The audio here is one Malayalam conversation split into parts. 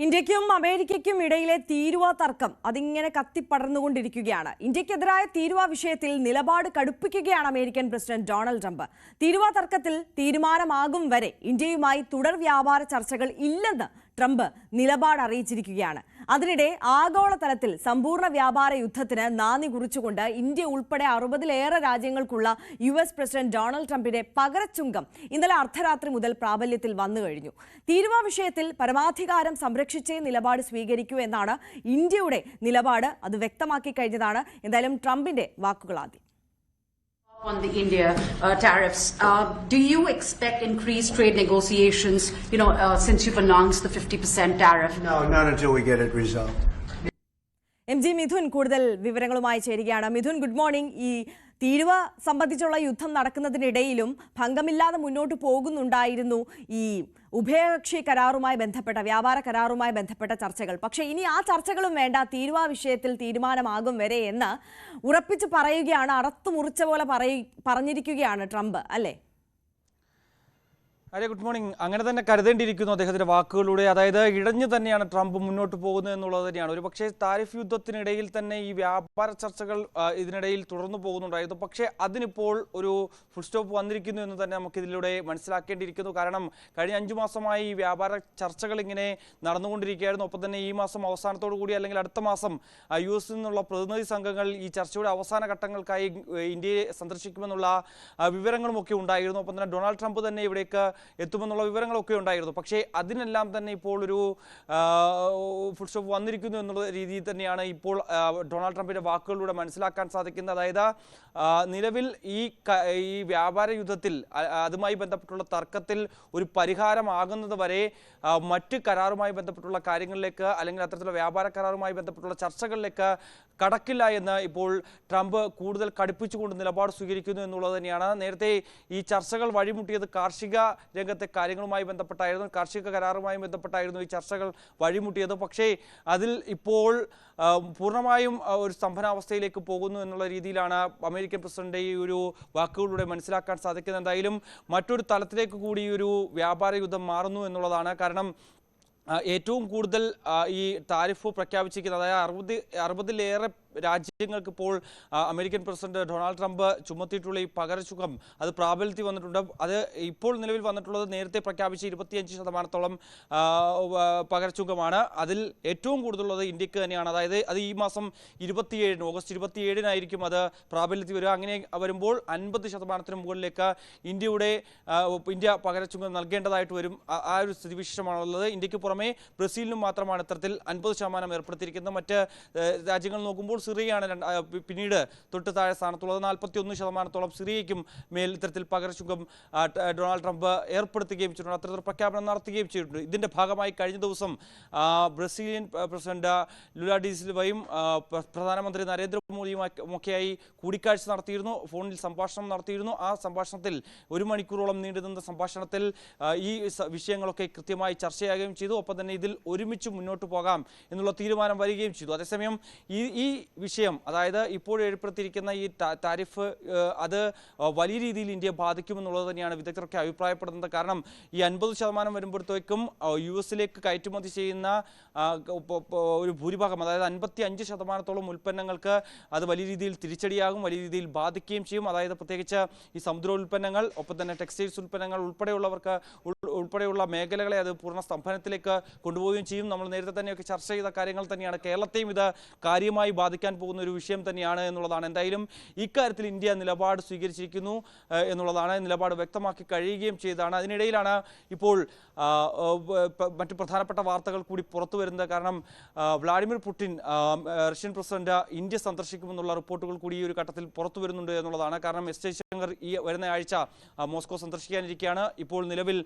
ഇന്ത്യക്കും അമേരിക്കയ്ക്കും ഇടയിലെ തീരുവ തർക്കം അതിങ്ങനെ കത്തിപ്പടർന്നുകൊണ്ടിരിക്കുകയാണ്. ഇന്ത്യക്കെതിരായ തീരുവ വിഷയത്തിൽ നിലപാട് കടുപ്പിക്കുകയാണ് അമേരിക്കൻ പ്രസിഡന്റ് ഡൊണാൾഡ് ട്രംപ്. തീരുവ തർക്കത്തിൽ തീരുമാനമാകും വരെ ഇന്ത്യയുമായി തുടർ വ്യാപാര ചർച്ചകൾ ഇല്ലെന്ന് ട്രംപ് നിലപാട് അറിയിച്ചിരിക്കുകയാണ്. അതിനിടെ ആഗോളതലത്തിൽ സമ്പൂർണ്ണ വ്യാപാര യുദ്ധത്തിന് നാന്ദി കുറിച്ചുകൊണ്ട് ഇന്ത്യ ഉൾപ്പെടെ 60-ലേറെ രാജ്യങ്ങൾക്കുള്ള US പ്രസിഡന്റ് ഡൊണാൾഡ് ട്രംപിന്റെ പകരച്ചുങ്കം ഇന്നലെ അർദ്ധരാത്രി മുതൽ പ്രാബല്യത്തിൽ വന്നു കഴിഞ്ഞു. തീരുവ വിഷയത്തിൽ പരമാധികാരം സംരക്ഷിച്ചേ നിലപാട് സ്വീകരിക്കൂ എന്നാണ് ഇന്ത്യയുടെ നിലപാട്. അത് വ്യക്തമാക്കി കഴിഞ്ഞതാണ്. എന്തായാലും ട്രംപിന്റെ വാക്കുകൾ ആദ്യം. On the India tariffs, do you expect increased trade negotiations, since you've announced the 50% tariff? No, not until we get it resolved. MG Mithun കൂടുതൽ വിവരങ്ങളുമായി ചേരുകയാണ്. Mithun, good morning. ഈ തീരുവ സംബന്ധിച്ചുള്ള യുദ്ധം നടക്കുന്നതിനിടയിലും ഭംഗമില്ലാതെ മുന്നോട്ട് പോകുന്നുണ്ടായിരുന്നു ഈ ഉഭയകക്ഷി കരാറുമായി ബന്ധപ്പെട്ട വ്യാപാര കരാറുമായി ബന്ധപ്പെട്ട ചർച്ചകൾ. പക്ഷേ ഇനി ആ ചർച്ചകളും വേണ്ട, തീരുവ വിഷയത്തിൽ തീരുമാനമാകും വരെ എന്ന് ഉറപ്പിച്ച് പറയുകയാണ്. അറത്തുമുറിച്ച പോലെ പറഞ്ഞിരിക്കുകയാണ് ട്രംപ്, അല്ലേ? അതെ, ഗുഡ് മോർണിംഗ്. അങ്ങനെ തന്നെ കരുതേണ്ടിയിരിക്കുന്നു അദ്ദേഹത്തിന്റെ വാക്കുകളിലൂടെ. അതായത് ഇടഞ്ഞു തന്നെയാണ് ട്രംപ് മുന്നോട്ട് പോകുന്നത് എന്നുള്ളത് തന്നെയാണ്. ഒരു പക്ഷേ താരിഫ് യുദ്ധത്തിനിടയിൽ തന്നെ ഈ വ്യാപാര ചർച്ചകൾ ഇതിനിടയിൽ തുടർന്നു പോകുന്നുണ്ടായിരുന്നു. പക്ഷേ അതിനിപ്പോൾ ഒരു ഫുൾ സ്റ്റോപ്പ് വന്നിരിക്കുന്നു എന്ന് തന്നെ നമുക്കിതിലൂടെ മനസ്സിലാക്കേണ്ടിയിരിക്കുന്നു. കാരണം കഴിഞ്ഞ 5 മാസമായി ഈ വ്യാപാര ചർച്ചകൾ ഇങ്ങനെ നടന്നുകൊണ്ടിരിക്കുകയായിരുന്നു. ഒപ്പം തന്നെ ഈ മാസം അവസാനത്തോടു കൂടി അല്ലെങ്കിൽ അടുത്ത മാസം US നിന്നുള്ള പ്രതിനിധി സംഘങ്ങൾ ഈ ചർച്ചയുടെ അവസാന ഘട്ടങ്ങൾക്കായി ഇന്ത്യയെ സന്ദർശിക്കുമെന്നുള്ള വിവരങ്ങളുമൊക്കെ ഉണ്ടായിരുന്നു. ഒപ്പം തന്നെ ഡൊണാൾഡ് ട്രംപ് തന്നെ ഇവിടേക്ക് എത്തുമെന്നുള്ള വിവരങ്ങളൊക്കെ ഉണ്ടായിരുന്നു. പക്ഷേ അതിനെല്ലാം തന്നെ ഇപ്പോൾ ഒരു ഫുൾ സ്റ്റോപ്പ് വന്നിരിക്കുന്നു എന്നുള്ള രീതിയിൽ തന്നെയാണ് ഇപ്പോൾ ഡൊണാൾഡ് ട്രംപിന്റെ വാക്കുകളിലൂടെ മനസ്സിലാക്കാൻ സാധിക്കുന്നത്. അതായത് നിലവിൽ ഈ വ്യാപാര യുദ്ധത്തിൽ അതുമായി ബന്ധപ്പെട്ടുള്ള തർക്കത്തിൽ ഒരു പരിഹാരമാകുന്നത് വരെ മറ്റ് കരാറുമായി ബന്ധപ്പെട്ടുള്ള കാര്യങ്ങളിലേക്ക് അല്ലെങ്കിൽ അത്തരത്തിലുള്ള വ്യാപാര കരാറുമായി ബന്ധപ്പെട്ടുള്ള ചർച്ചകളിലേക്ക് കടക്കില്ല എന്ന് ഇപ്പോൾ ട്രംപ് കൂടുതൽ കടുപ്പിച്ചുകൊണ്ട് നിലപാട് സ്വീകരിക്കുന്നു എന്നുള്ളത് തന്നെയാണ്. നേരത്തെ ഈ ചർച്ചകൾ വഴിമുട്ടിയത് കാർഷിക രംഗത്തെ കാര്യങ്ങളുമായി ബന്ധപ്പെട്ടായിരുന്നു, കാർഷിക കരാറുമായി ബന്ധപ്പെട്ടായിരുന്നു ഈ ചർച്ചകൾ വഴിമുട്ടിയത്. പക്ഷേ അതിൽ ഇപ്പോൾ പൂർണ്ണമായും ഒരു സ്തംഭനാവസ്ഥയിലേക്ക് പോകുന്നു എന്നുള്ള രീതിയിലാണ് അമേരിക്കൻ പ്രസിഡന്റ് ഈ ഒരു വാക്കുകളിലൂടെ മനസ്സിലാക്കാൻ സാധിക്കുന്നത്. എന്തായാലും മറ്റൊരു തലത്തിലേക്ക് കൂടി ഒരു വ്യാപാര യുദ്ധം മാറുന്നു എന്നുള്ളതാണ്. കാരണം ഏറ്റവും കൂടുതൽ ഈ താരിഫ് പ്രഖ്യാപിച്ചിരിക്കുന്നത്, അതായത് 60-ലേറെ രാജ്യങ്ങൾക്ക് ഇപ്പോൾ അമേരിക്കൻ പ്രസിഡന്റ് ഡൊണാൾഡ് ട്രംപ് ചുമത്തിയിട്ടുള്ള ഈ പകരച്ചുങ്കം അത് പ്രാബല്യത്തിൽ വന്നിട്ടുണ്ട്. അത് ഇപ്പോൾ നിലവിൽ വന്നിട്ടുള്ളത് നേരത്തെ പ്രഖ്യാപിച്ച 25% പകരച്ചുങ്കമാണ്. അതിൽ ഏറ്റവും കൂടുതലുള്ളത് ഇന്ത്യക്ക് തന്നെയാണ്. അതായത് അത് ഈ മാസം 27 ഓഗസ്റ്റ് 27-നായിരിക്കും അത് പ്രാബല്യത്തിൽ വരിക. അങ്ങനെ വരുമ്പോൾ 50% മുകളിലേക്ക് ഇന്ത്യ പകരച്ചുങ്കം നൽകേണ്ടതായിട്ട് വരും. ആ ഒരു സ്ഥിതിവിശേഷമാണുള്ളത്. ഇന്ത്യക്ക് പുറമെ ബ്രസീലിനും മാത്രമാണ് ഇത്തരത്തിൽ 50% ഏർപ്പെടുത്തിയിരിക്കുന്നത്. മറ്റ് രാജ്യങ്ങൾ നോക്കുമ്പോൾ സിറിയയാണ് പിന്നീട് തൊട്ട് താഴെ സ്ഥാനത്തുള്ളത്. 41% സിറിയയ്ക്കും മേൽ ഇത്തരത്തിൽ പകരച്ചുങ്കം ഡൊണാൾഡ് ട്രംപ് ഏർപ്പെടുത്തുകയും ചെയ്തിട്ടുണ്ട്. അത്തരത്തിൽ പ്രഖ്യാപനം നടത്തുകയും ചെയ്തിട്ടുണ്ട്. ഇതിന്റെ ഭാഗമായി കഴിഞ്ഞ ദിവസം ബ്രസീലിയൻ പ്രസിഡന്റ് ലുല ഡി സിൽവയും പ്രധാനമന്ത്രി നരേന്ദ്രമോദിയുമൊക്കെയായി കൂടിക്കാഴ്ച നടത്തിയിരുന്നു, ഫോണിൽ സംഭാഷണം നടത്തിയിരുന്നു. ആ സംഭാഷണത്തിൽ 1 മണിക്കൂറോളം നീണ്ടുനിന്ന സംഭാഷണത്തിൽ ഈ വിഷയങ്ങളൊക്കെ കൃത്യമായി ചർച്ചയാകുകയും ചെയ്തു. ഒപ്പം തന്നെ ഇതിൽ ഒരുമിച്ച് മുന്നോട്ട് പോകാം എന്നുള്ള തീരുമാനം വരികയും ചെയ്തു. അതേസമയം ഈ വിഷയം, അതായത് ഇപ്പോൾ ഏർപ്പെടുത്തിയിരിക്കുന്ന ഈ താരിഫ് അത് വലിയ രീതിയിൽ ഇന്ത്യയെ ബാധിക്കുമെന്നുള്ളത് തന്നെയാണ് വിദഗ്ധരൊക്കെ അഭിപ്രായപ്പെടുന്നത്. കാരണം ഈ 50% വരുമ്പോഴത്തേക്കും US-ലേക്ക് കയറ്റുമതി ചെയ്യുന്ന ഒരു ഭൂരിഭാഗം, അതായത് 55%-ഓളം ഉൽപ്പന്നങ്ങൾക്ക് അത് വലിയ രീതിയിൽ തിരിച്ചടിയാകും, വലിയ രീതിയിൽ ബാധിക്കുകയും ചെയ്യും. അതായത് പ്രത്യേകിച്ച് ഈ സമുദ്രോൽപ്പന്നങ്ങൾ, ഒപ്പം തന്നെ ടെക്സ്റ്റൈൽസ് ഉൽപ്പന്നങ്ങൾ ഉൾപ്പെടെയുള്ള മേഖലകളെ അത് പൂർണ്ണ സ്തംഭനത്തിലേക്ക് കൊണ്ടുപോവുകയും ചെയ്യും. നമ്മൾ നേരത്തെ തന്നെയൊക്കെ ചർച്ച ചെയ്ത കാര്യങ്ങൾ തന്നെയാണ്. കേരളത്തെയും ഇത് കാര്യമായി ബാധിക്കാൻ പോകുന്ന ഒരു വിഷയം തന്നെയാണ് എന്നുള്ളതാണ്. എന്തായാലും ഇക്കാര്യത്തിൽ ഇന്ത്യ നിലപാട് സ്വീകരിച്ചിരിക്കുന്നു എന്നുള്ളതാണ്, നിലപാട് വ്യക്തമാക്കി കഴിയുകയും ചെയ്തതാണ്. അതിനിടയിലാണ് ഇപ്പോൾ മറ്റു പ്രധാനപ്പെട്ട വാർത്തകൾ കൂടി പുറത്തു വരുന്നത്. കാരണം Vladimir Putin Russian president India സന്ദർശിക്കുമെന്നുള്ള റിപ്പോർട്ടുകൾ കൂടി ഈ ഒരു ഘട്ടത്തിൽ പുറത്തു വരുന്നുണ്ട് എന്നുള്ളതാണ്. കാരണം എസ് ജയശങ്കർ ഈ വരുന്ന ആഴ്ച മോസ്കോ സന്ദർശിക്കാനിരിക്കുകയാണ്. ഇപ്പോൾ നിലവിൽ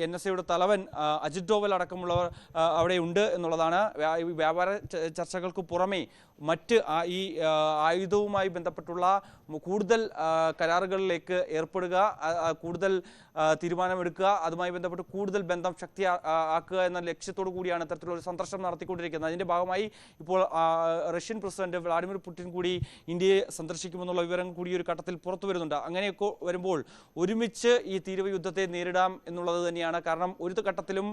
NSAയുടെ തലവൻ അജിത് ഡോവൽ അടക്കമുള്ളവർ അവിടെ ഉണ്ട് എന്നുള്ളതാണ്. വ്യാപാര ചർച്ചകൾക്ക് പുറമെ മറ്റ് ഈ ആയുധവുമായി ബന്ധപ്പെട്ടുള്ള കൂടുതൽ കരാറുകളിലേക്ക് ഏർപ്പെടുക, കൂടുതൽ തീരുമാനമെടുക്കുക, അതുമായി ബന്ധപ്പെട്ട് കൂടുതൽ ബന്ധം ആക്കുക എന്ന ലക്ഷ്യത്തോടു കൂടിയാണ് ഇത്തരത്തിലുള്ള ഒരു സന്ദർശനം നടത്തിക്കൊണ്ടിരിക്കുന്നത്. അതിൻ്റെ ഭാഗമായി ഇപ്പോൾ റഷ്യൻ പ്രസിഡന്റ് വ്ളാഡിമിർ പുടിൻ കൂടി ഇന്ത്യയെ സന്ദർശിക്കുമെന്നുള്ള വിവരം കൂടി ഒരു ഘട്ടത്തിൽ പുറത്തു വരുന്നുണ്ട്. അങ്ങനെയൊക്കെ വരുമ്പോൾ ഒരുമിച്ച് ഈ തീരുവ യുദ്ധത്തെ നേരിടാം എന്നുള്ളത് തന്നെയാണ്. കാരണം ഒരു ഘട്ടത്തിലും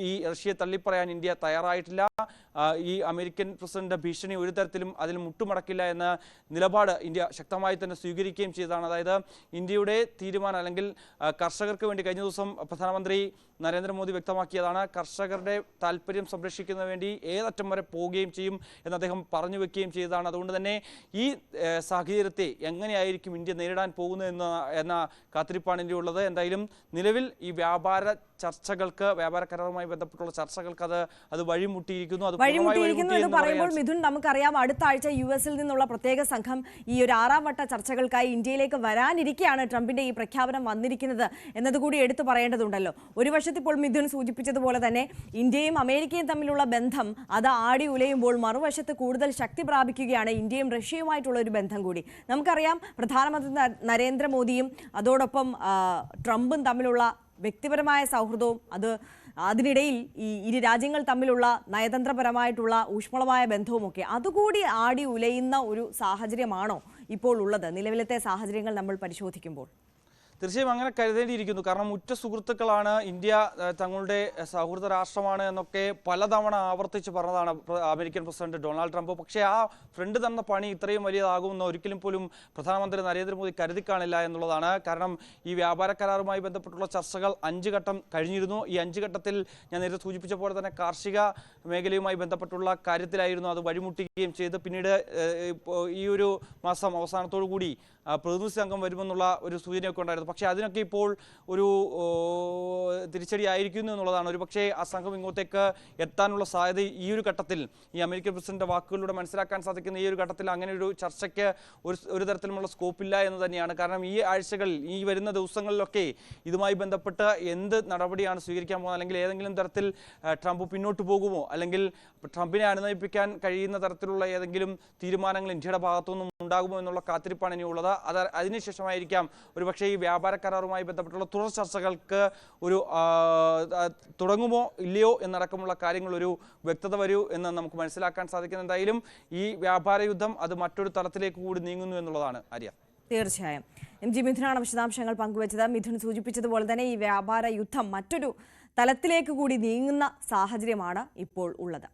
ഈ റഷ്യയെ തള്ളിപ്പറയാൻ ഇന്ത്യ തയ്യാറായിട്ടില്ല. ഈ അമേരിക്കൻ പ്രസിഡന്റ് ഭീഷണി ഒരു തരത്തിലും അതിൽ മുട്ടുമടക്കില്ല എന്ന നിലപാട് ഇന്ത്യ ശക്തമായി തന്നെ സ്വീകരിക്കുകയും ചെയ്തതാണ്. അതായത് ഇന്ത്യയുടെ തീരുമാനം, അല്ലെങ്കിൽ കർഷകർക്ക് വേണ്ടി കഴിഞ്ഞ ദിവസം പ്രധാനമന്ത്രി നരേന്ദ്രമോദി വ്യക്തമാക്കിയതാണ്, കർഷകരുടെ താല്പര്യം സംരക്ഷിക്കുന്നതിന് വേണ്ടി ഏതറ്റം വരെ പോവുകയും ചെയ്യും എന്ന് അദ്ദേഹം പറഞ്ഞു വെക്കുകയും ചെയ്തതാണ്. അതുകൊണ്ട് തന്നെ ഈ സാഹചര്യത്തെ എങ്ങനെയായിരിക്കും ഇന്ത്യ നേരിടാൻ പോകുന്നത് എന്ന കാത്തിരിപ്പാണ് ഇന്ത്യ ഉള്ളത്. എന്തായാലും നിലവിൽ ഈ വ്യാപാര കരാറുമായി ബന്ധപ്പെട്ടുള്ള ചർച്ചകൾക്ക് അത് വഴിമുട്ടിയിരിക്കുന്നു. എന്ന് പറയുമ്പോൾ മിഥുൻ, നമുക്കറിയാം അടുത്ത ആഴ്ച US-ൽ നിന്നുള്ള പ്രത്യേക സംഘം ഈ ഒരു 6ാം വട്ട ചർച്ചകൾക്കായി ഇന്ത്യയിലേക്ക് വരാനിരിക്കെയാണ് ട്രംപിന്റെ ഈ പ്രഖ്യാപനം വന്നിരിക്കുന്നത് എന്നതുകൂടി എടുത്തു പറയേണ്ടതുണ്ടല്ലോ. ഒരു വശത്ത് ഇപ്പോൾ മിഥുൻ സൂചിപ്പിച്ചതുപോലെ തന്നെ ഇന്ത്യയും അമേരിക്കയും തമ്മിലുള്ള ബന്ധം അത് ആടി ഉലയുമ്പോൾ മറുവശത്ത് കൂടുതൽ ശക്തി പ്രാപിക്കുകയാണ് ഇന്ത്യയും റഷ്യയുമായിട്ടുള്ള ഒരു ബന്ധം കൂടി. നമുക്കറിയാം പ്രധാനമന്ത്രി നരേന്ദ്രമോദിയും അതോടൊപ്പം ട്രംപും തമ്മിലുള്ള വ്യക്തിപരമായ സൗഹൃദവും അതിനിടയിൽ ഈ ഇരു രാജ്യങ്ങൾ തമ്മിലുള്ള നയതന്ത്രപരമായിട്ടുള്ള ഊഷ്മളമായ ബന്ധവുമൊക്കെ അതുകൂടി ആടി ഉലയുന്ന ഒരു സാഹചര്യമാണോ ഇപ്പോൾ ഉള്ളത് നിലവിലത്തെ സാഹചര്യങ്ങൾ നമ്മൾ പരിശോധിക്കുമ്പോൾ? തീർച്ചയായും അങ്ങനെ കരുതേണ്ടിയിരിക്കുന്നു. കാരണം ഉറ്റ സുഹൃത്തുക്കളാണ്, ഇന്ത്യ തങ്ങളുടെ സൗഹൃദ രാഷ്ട്രമാണ് എന്നൊക്കെ പലതവണ ആവർത്തിച്ച് പറഞ്ഞതാണ് അമേരിക്കൻ പ്രസിഡന്റ് ഡൊണാൾഡ് ട്രംപ്. പക്ഷേ ആ ഫ്രണ്ട് തന്ന പണി ഇത്രയും വലിയതാകുമെന്ന് ഒരിക്കലും പോലും പ്രധാനമന്ത്രി നരേന്ദ്രമോദി കരുതി കാണില്ല എന്നുള്ളതാണ്. കാരണം ഈ വ്യാപാര കരാറുമായി ബന്ധപ്പെട്ടുള്ള ചർച്ചകൾ 5 ഘട്ടം കഴിഞ്ഞിരുന്നു. ഈ 5 ഘട്ടത്തിൽ ഞാൻ നേരത്തെ സൂചിപ്പിച്ച പോലെ തന്നെ കാർഷിക മേഖലയുമായി ബന്ധപ്പെട്ടുള്ള കാര്യത്തിലായിരുന്നു അത് വഴിമുട്ടുകയും ചെയ്ത് പിന്നീട് ഈ ഒരു മാസം അവസാനത്തോടു കൂടി പ്രതിനിധി സംഘം വരുമെന്നുള്ള ഒരു സൂചനയൊക്കെ ഉണ്ടായിരുന്നു. പക്ഷേ അതിനൊക്കെ ഇപ്പോൾ ഒരു തിരിച്ചടി ആയിരിക്കുന്നു എന്നുള്ളതാണ്. ഒരു പക്ഷേ ആ സംഘം ഇങ്ങോട്ടേക്ക് എത്താനുള്ള സാധ്യത ഈ ഒരു ഘട്ടത്തിൽ, ഈ അമേരിക്കൻ പ്രസിഡന്റ് വാക്കുകളിലൂടെ മനസ്സിലാക്കാൻ സാധിക്കുന്ന ഈ ഒരു ഘട്ടത്തിൽ അങ്ങനെ ഒരു ചർച്ചയ്ക്ക് ഒരു തരത്തിലുമുള്ള സ്കോപ്പില്ല എന്ന് തന്നെയാണ്. കാരണം ഈ ആഴ്ചകളിൽ, ഈ വരുന്ന ദിവസങ്ങളിലൊക്കെ ഇതുമായി ബന്ധപ്പെട്ട് എന്ത് നടപടിയാണ് സ്വീകരിക്കാൻ പോകുന്നത്, അല്ലെങ്കിൽ ഏതെങ്കിലും തരത്തിൽ ട്രംപ് പിന്നോട്ട് പോകുമോ, അല്ലെങ്കിൽ ട്രംപിനെ അനുനയിപ്പിക്കാൻ കഴിയുന്ന തരത്തിലുള്ള ഏതെങ്കിലും തീരുമാനങ്ങൾ ഇന്ത്യയുടെ ഭാഗത്തുനിന്നും ഉണ്ടാകുമോ എന്നുള്ള കാത്തിരിപ്പാണ് ഇനിയുള്ളത്. അതിനുശേഷമായിരിക്കാം ഒരുപക്ഷേ ഈ വ്യാപാര കരാറുമായി ബന്ധപ്പെട്ടുള്ള തുടർ ചർച്ചകൾക്ക് ഒരു തുടങ്ങുമോ ഇല്ലയോ എന്നടക്കമുള്ള കാര്യങ്ങൾ ഒരു വ്യക്തത വരൂ എന്ന് നമുക്ക് മനസ്സിലാക്കാൻ സാധിക്കുന്നത്. എന്തായാലും ഈ വ്യാപാര യുദ്ധം അത് മറ്റൊരു തലത്തിലേക്ക് കൂടി നീങ്ങുന്നു എന്നുള്ളതാണ് ആര്യ. തീർച്ചയായും MG മിഥുനാണ് വിശദാംശങ്ങൾ പങ്കുവച്ചത്. മിഥുൻ സൂചിപ്പിച്ചതുപോലെ തന്നെ ഈ വ്യാപാര യുദ്ധം മറ്റൊരു തലത്തിലേക്ക് കൂടി നീങ്ങുന്ന സാഹചര്യമാണ് ഇപ്പോൾ ഉള്ളത്.